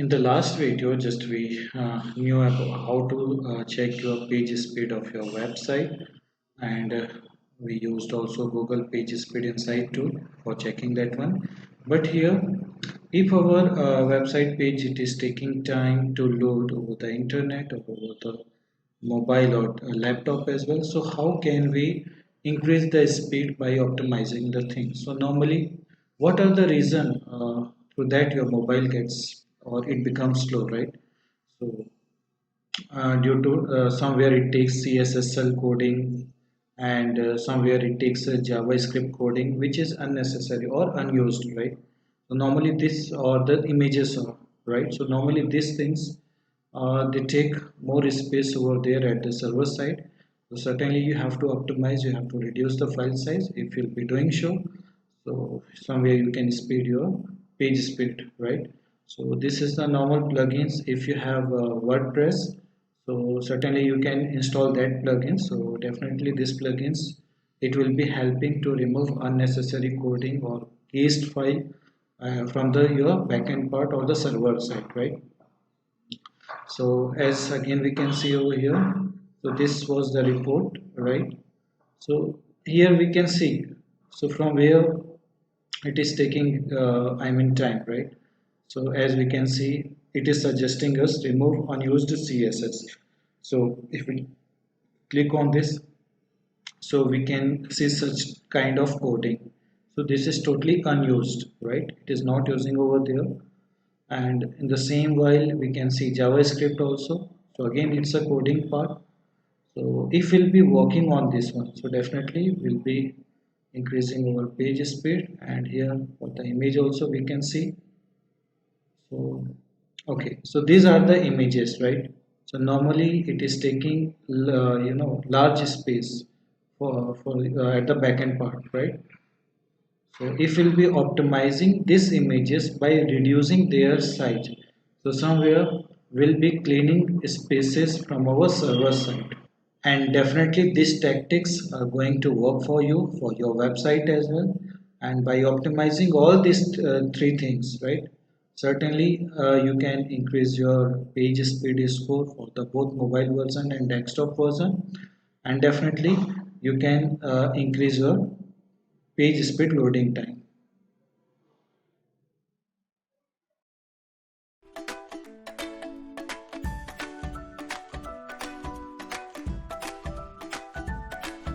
In the last video, just we knew about how to check your page speed of your website, and we used also Google Page Speed Insight tool for checking that one. But here, if our website page it is taking time to load over the internet or over the mobile or laptop as well, so how can we increase the speed by optimizing the thing? So normally, what are the reason through that your mobile gets or it becomes slow, right? So due to somewhere it takes CSSL coding, and somewhere it takes JavaScript coding, which is unnecessary or unused, right? So normally this or the images are right. So normally these things they take more space over there at the server side. So certainly you have to optimize, you have to reduce the file size if you'll be doing so. So somewhere you can speed your page speed, right? So this is the normal plugins. If you have WordPress, so certainly you can install that plugin. So definitely this plugins, it will be helping to remove unnecessary coding or cached file from the your backend part or the server side, right? So as again we can see over here, so this was the report, right? So here we can see, so from where it is taking time, right? So as we can see, it is suggesting us remove unused CSS. So if we click on this, so we can see such kind of coding. So this is totally unused, right? It is not using over there. And in the same while we can see JavaScript also. So again it's a coding part. So if we'll be working on this one, so definitely we'll be increasing our page speed. And here for the image also we can see. So okay, so these are the images, right? So normally it is taking large space for at the backend part, right? So if we'll be optimizing these images by reducing their size, so somewhere we'll be cleaning spaces from our server side. And definitely these tactics are going to work for you for your website as well. And by optimizing all these three things, right? Certainly you can increase your page speed score for the both mobile version and desktop version. And definitely you can increase your page speed loading time.